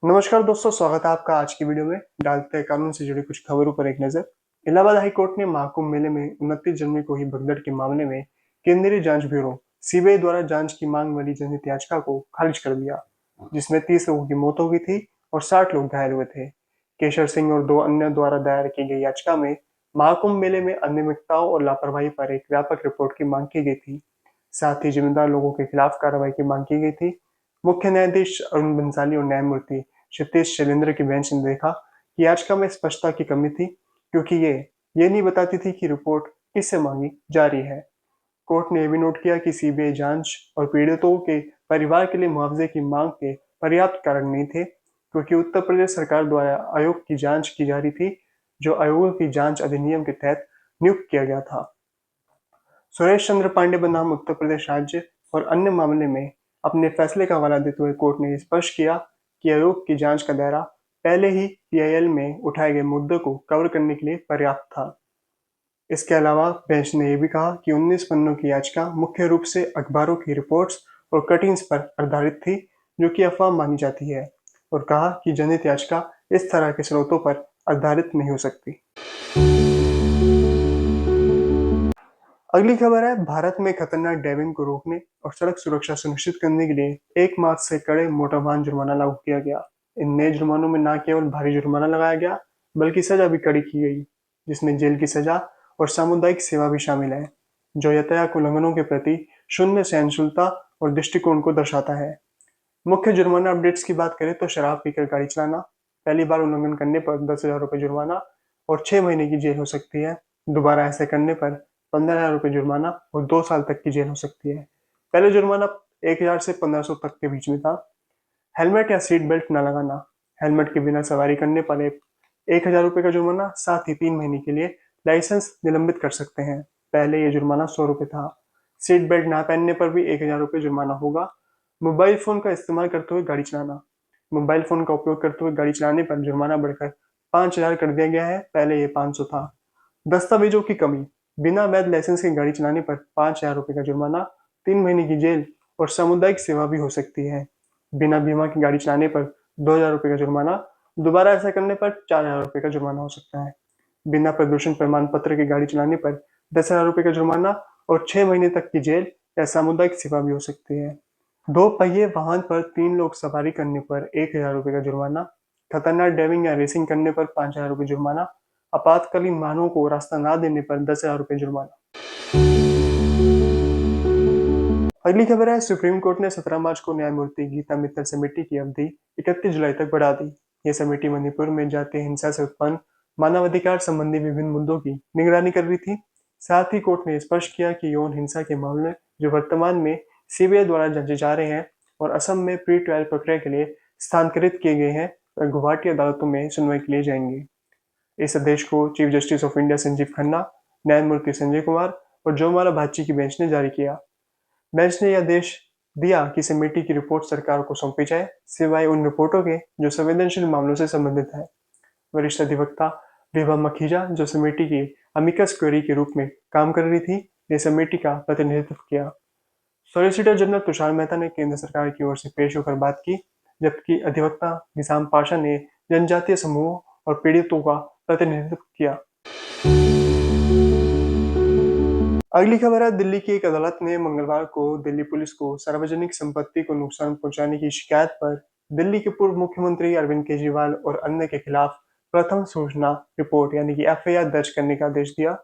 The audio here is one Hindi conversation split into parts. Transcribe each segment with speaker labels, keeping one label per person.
Speaker 1: नमस्कार दोस्तों, स्वागत है आपका आज की वीडियो में। डालते हैं कानून से जुड़ी कुछ खबरों पर एक नजर। इलाहाबाद हाई कोर्ट ने महाकुंभ मेले में 29 जनवरी को हुई भगदड़ के मामले में केंद्रीय जांच ब्यूरो सीबीआई द्वारा जांच की मांग वाली जनहित याचिका को खारिज कर दिया, जिसमें 30 लोगों की मौत हो गई थी और 60 लोग घायल हुए थे। केशर सिंह और 2 अन्य द्वारा दायर की गई याचिका में महाकुंभ मेले में अनियमितताओं और लापरवाही पर एक व्यापक रिपोर्ट की मांग की गई थी। साथ ही जिम्मेदार लोगों के खिलाफ कार्रवाई की मांग की गई थी। मुख्य न्यायाधीश अरुण बंसाली और न्यायमूर्ति क्षितिज शैलेंद्र की बेंच ने देखा कि याचिका में स्पष्टता की कमी थी, क्योंकि ये नहीं बताती थी कि रिपोर्ट किससे मांगी जा रही है। कोर्ट ने यह भी नोट किया कि सीबीआई जांच और पीड़ितों के परिवार के लिए मुआवजे की मांग के पर्याप्त कारण नहीं थे, क्योंकि उत्तर प्रदेश सरकार द्वारा आयोग की जांच की जा रही थी, जो आयोगों की जांच अधिनियम के तहत नियुक्त किया गया था। सुरेश चंद्र पांडे बनाम उत्तर प्रदेश राज्य और अन्य मामले में अपने फैसले का हवाला देते हुए कोर्ट ने स्पष्ट किया कि आयोग की जांच का दायरा पहले ही पीआईएल में उठाए गए मुद्दों को कवर करने के लिए पर्याप्त था। इसके अलावा बेंच ने यह भी कहा कि 19 पन्नों की याचिका मुख्य रूप से अखबारों की रिपोर्ट्स और कटिंग्स पर आधारित थी, जो कि अफवाह मानी जाती है, और कहा कि जनहित याचिका इस तरह के स्रोतों पर आधारित नहीं हो सकती। अगली खबर है, भारत में खतरनाक ड्राइविंग को रोकने और सड़क सुरक्षा सुनिश्चित करने के लिए 1 मार्च से कड़े मोटर वाहन जुर्माना लागू किया गया। इन नए जुर्मानों में न केवल भारी जुर्माना लगाया गया, बल्कि सजा भी कड़ी की गई, जिसमें जेल की सजा और सामुदायिक सेवा भी शामिल है, जो यातायात उल्लंघनों के प्रति शून्य सहिष्णुता और दृष्टिकोण को दर्शाता है। मुख्य जुर्माना अपडेट्स की बात करें तो शराब पीकर गाड़ी चलाना, पहली बार उल्लंघन करने पर 10,000 रुपये जुर्माना और 6 महीने की जेल हो सकती है। दोबारा ऐसा करने पर 15,000 रुपये जुर्माना और 2 साल तक की जेल हो सकती है। पहले जुर्माना 1,000 से 1,500 तक के बीच में था। हेलमेट या सीट बेल्ट न लगाना, हेलमेट के बिना सवारी करने पर 1,000 रुपये का जुर्माना, साथ ही 3 महीने के लिए लाइसेंस निलंबित कर सकते हैं। पहले ये जुर्माना 100 रुपये था। सीट बेल्ट ना पहनने पर भी 1,000 रुपये जुर्माना होगा। मोबाइल फोन का इस्तेमाल करते हुए गाड़ी चलाना, मोबाइल फोन का उपयोग करते हुए गाड़ी चलाने पर जुर्माना बढ़कर 5,000 कर दिया गया है, पहले ये 500 था। दस्तावेजों की कमी, बिना वैध लाइसेंस के गाड़ी चलाने पर 5,000 रुपये का जुर्माना, 3 महीने की जेल और सामुदायिक सेवा भी हो सकती है। बिना बीमा की गाड़ी चलाने पर 2,000 रुपये का जुर्माना, दोबारा ऐसा करने पर 4,000 रुपये का जुर्माना हो सकता है। बिना प्रदूषण प्रमाण पत्र के गाड़ी चलाने पर 10,000 रुपये का जुर्माना और 6 महीने तक की जेल या सामुदायिक सेवा भी हो सकती है। 2 पहिए वाहन पर 3 लोग सवारी करने पर 1,000 रुपये का जुर्माना, खतरनाक ड्राइविंग या रेसिंग करने पर 5,000 रुपये जुर्माना, आपातकालीन वाहनों को रास्ता न देने पर 10,000 रुपये जुर्माना। अगली खबर है, सुप्रीम कोर्ट ने 17 मार्च को न्यायमूर्ति गीता मित्तल समिति की अवधि 31 जुलाई तक बढ़ा दी। यह समिति मणिपुर में जातीय हिंसा से उत्पन्न मानवाधिकार संबंधी विभिन्न मुद्दों की निगरानी कर रही थी। साथ ही कोर्ट ने स्पष्ट किया कि यौन हिंसा के मामले जो वर्तमान में सीबीआई द्वारा जांचे जा रहे हैं और असम में प्री ट्रायल प्रक्रिया के लिए स्थानांतरित किए गए हैं, वह गुवाहाटी अदालतों में सुनवाई के लिए जाएंगे। इस आदेश को chief justice of India Sanjeev Khanna, न्यायमूर्ति संजय कुमार और जोमाला भाची की बेंच ने जारी किया। बेंच ने यह आदेश दिया कि समिति की रिपोर्ट सरकार को सौंपी जाए, सिवाय उन रिपोर्टों के जो संवेदनशील मामलों से संबंधित है। वरिष्ठ अधिवक्ता विभा मखीजा, जो समिति की अमिकस क्वेरी के रूप में काम कर रही थी, ने समिति का प्रतिनिधित्व किया। सॉलिसिटर जनरल तुषार मेहता ने केंद्र सरकार की ओर से पेश होकर बात की, जबकि अधिवक्ता निजाम पाशा ने जनजातीय समूहों और पीड़ितों का प्रतिनिधित्व किया। अगली खबर है, दिल्ली की एक अदालत ने मंगलवार को दिल्ली पुलिस को सार्वजनिक संपत्ति को नुकसान पहुंचाने की शिकायत पर दिल्ली के पूर्व मुख्यमंत्री अरविंद केजरीवाल और अन्य के खिलाफ प्रथम सूचना रिपोर्ट यानी कि एफआईआर दर्ज करने का आदेश दिया।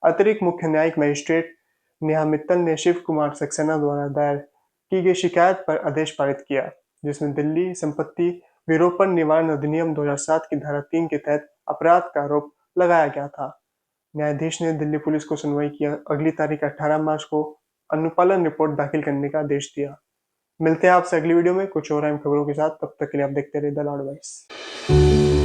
Speaker 1: अतिरिक्त मुख्य न्यायिक मजिस्ट्रेट नेहा मित्तल ने शिव कुमार सक्सेना द्वारा दायर की गई शिकायत पर आदेश पारित किया, जिसमें दिल्ली संपत्ति विरूपण निवारण अधिनियम 2007 की धारा 3 के तहत अपराध का आरोप लगाया गया था। न्यायाधीश ने दिल्ली पुलिस को सुनवाई की अगली तारीख 18 मार्च को अनुपालन रिपोर्ट दाखिल करने का आदेश दिया। मिलते हैं आपसे अगली वीडियो में कुछ और अहम खबरों के साथ। तब तक के लिए आप देखते रहिए द लॉर्ड वॉइस।